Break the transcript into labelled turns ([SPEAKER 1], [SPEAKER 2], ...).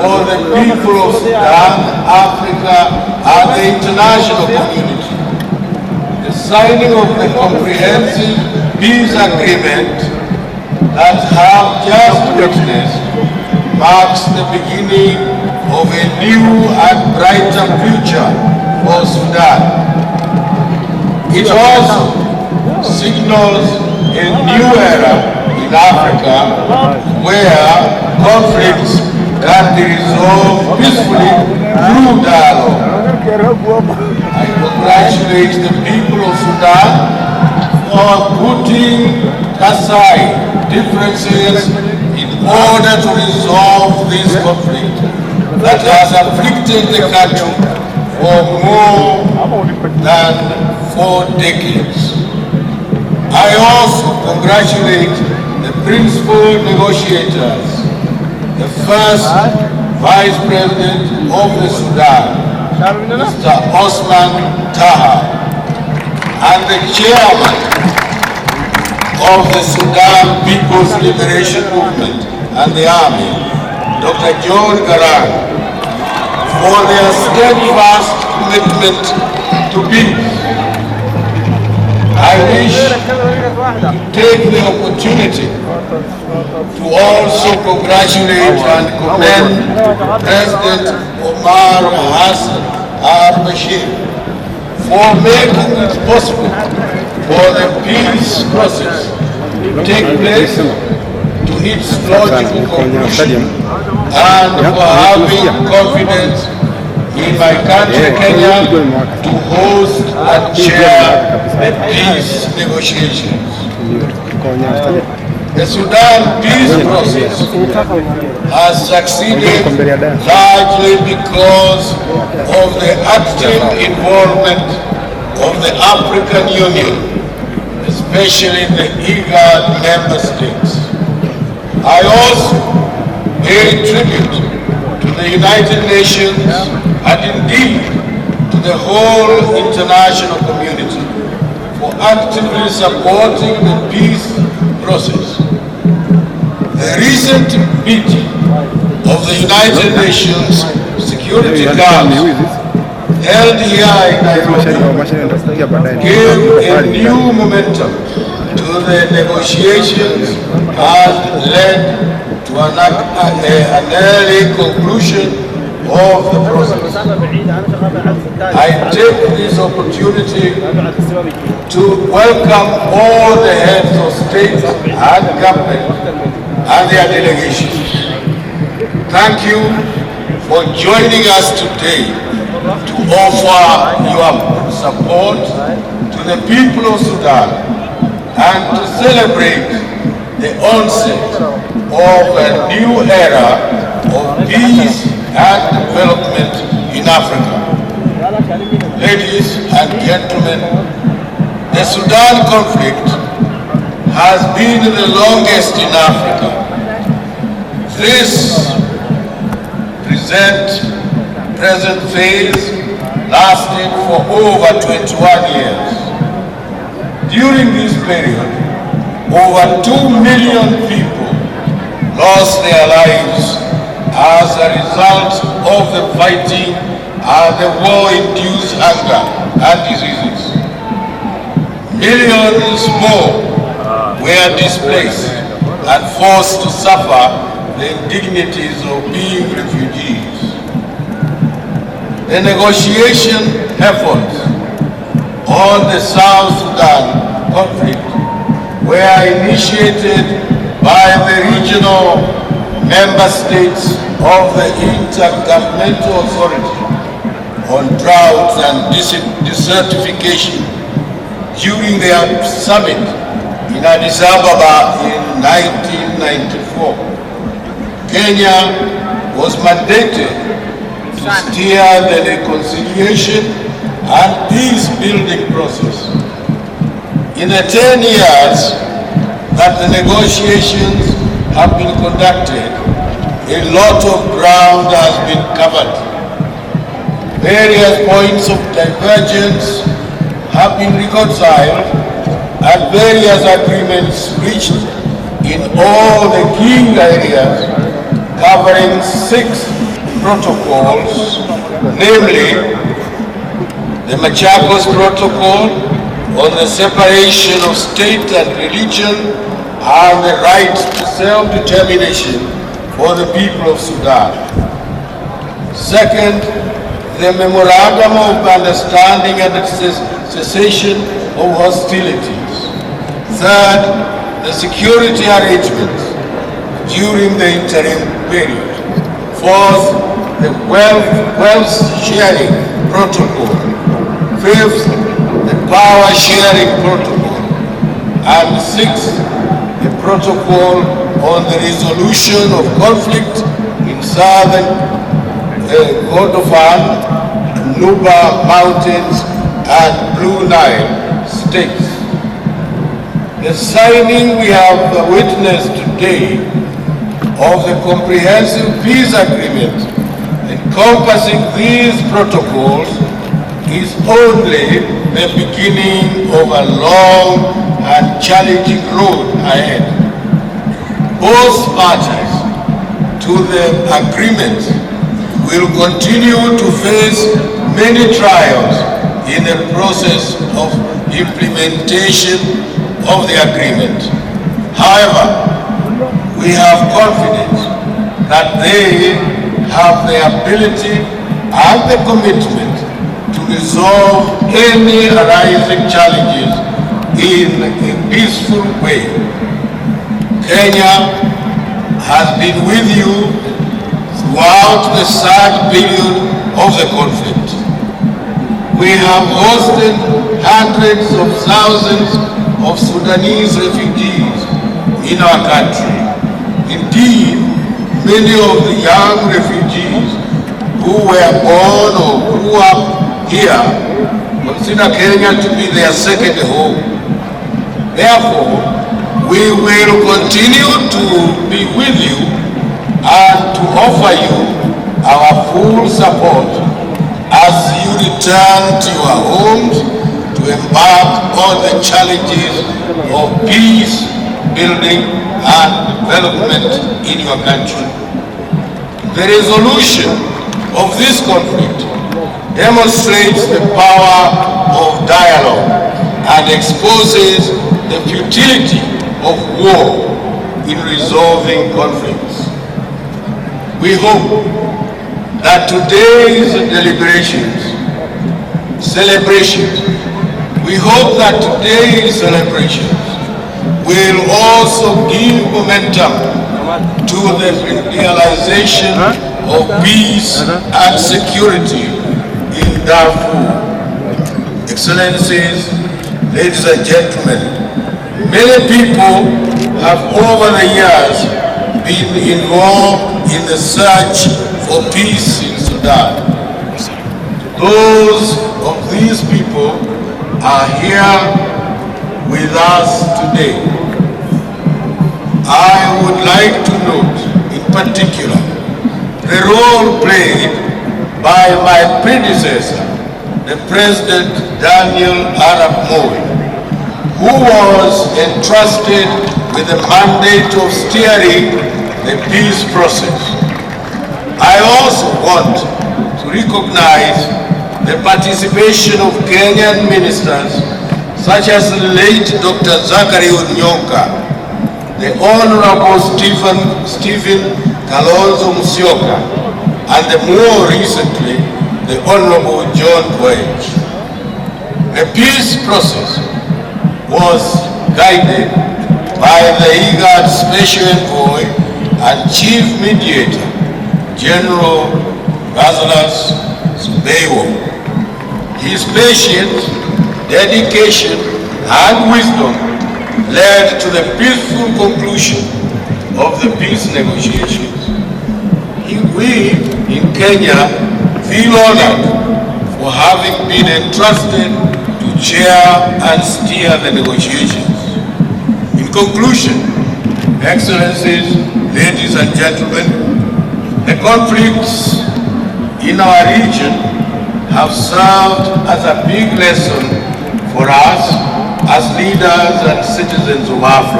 [SPEAKER 1] for the people of Sudan, Africa, and the international community. The signing of the comprehensive peace agreement that have just witnessed marks the beginning of a new and brighter future for Sudan. It also signals a new era in Africa where conflicts can be resolved peacefully through dialogue. I congratulate the people of Sudan for putting aside differences in order to resolve this conflict that has afflicted the country for more than 4 decades. I also congratulate the principal negotiators, the first Vice President of the Sudan, Mr. Osman Taha, and the Chairman of the Sudan People's Liberation Movement and the Army, Dr. John Garang, for their steadfast commitment to peace. I wish to take the opportunity to also congratulate and commend President Omar Hassan al-Bashir for making it possible for the peace process to take place to its logical conclusion and for having confidence in my country, Kenya, to host and chair the peace negotiations. The Sudan peace process has succeeded largely because of the active involvement of the African Union, especially the IGAD member states. I also pay tribute to the United Nations and indeed to the whole international community for actively supporting the peace process. The recent meeting of the United Nations Security Council held here in Nairobi gave a new momentum to the negotiations and led to an early conclusion of the process. I take this opportunity to welcome all the heads of state and government and their delegations. Thank you for joining us today to offer your support to the people of Sudan and to celebrate the onset of a new era of peace and development in Africa. Ladies and gentlemen, the Sudan conflict has been the longest in Africa. This present phase lasted for over 21 years. During this period, over 2 million people lost their lives as a result of the fighting and the war-induced hunger and diseases. Millions more were displaced and forced to suffer the indignities of being refugees. The negotiation efforts on the South Sudan conflict were initiated by the regional member states of the Intergovernmental Authority on Drought and Desertification during their summit in Addis Ababa in 1994. Kenya was mandated to steer the reconciliation and peace-building process. In the 10 years that the negotiations have been conducted, a lot of ground has been covered. Various points of divergence have been reconciled and various agreements reached in all the key areas covering 6 protocols, namely the Machakos Protocol on the separation of state and religion and the right to self-determination for the people of Sudan. Second, the Memorandum of Understanding and Cessation of Hostilities. Third, the security arrangements during the interim period. Fourth, the wealth sharing protocol. Fifth, the power sharing protocol. And sixth, the protocol on the resolution of conflict in southern Kordofan, Nuba Mountains, and Blue Nile states. The signing we have witnessed today of the comprehensive peace agreement encompassing these protocols is only the beginning of a long and challenging road ahead. Both parties to the agreement will continue to face many trials in the process of implementation of the agreement. However, we have confidence that they have the ability and the commitment to resolve any arising challenges in a peaceful way. Kenya has been with you throughout the sad period of the conflict. We have hosted hundreds of thousands of Sudanese refugees in our country. Indeed, many of the young refugees who were born or grew up here consider Kenya to be their second home. Therefore, we will continue to be with you and to offer you our full support as you return to your homes to embark on the challenges of peace building and development in your country. The resolution of this conflict demonstrates the power of dialogue and exposes the futility of war in resolving conflicts. We hope that today's celebrations will also give momentum to the realization of peace and security in Darfur. Excellencies, ladies and gentlemen, many people have over the years been involved in the search for peace in Sudan. Those of these people are here with us today. I would like to note in particular the role played by my predecessor, the President Daniel Arap Moi, who was entrusted with the mandate of steering the peace process. I also want to recognize the participation of Kenyan ministers such as the late Dr. Zachary Onyonka, the Honorable Stephen Kalonzo Musyoka, and more recently, the Honorable John Boyce. The peace process was guided by the IGAD Special Envoy and Chief Mediator, General Lazarus Subewo. His patience, dedication, and wisdom led to the peaceful conclusion of the peace negotiations. We in Kenya feel honored for having been entrusted to chair and steer the negotiations. In conclusion, Excellencies, ladies and gentlemen, the conflicts in our region have served as a big lesson for us as leaders and citizens of Africa.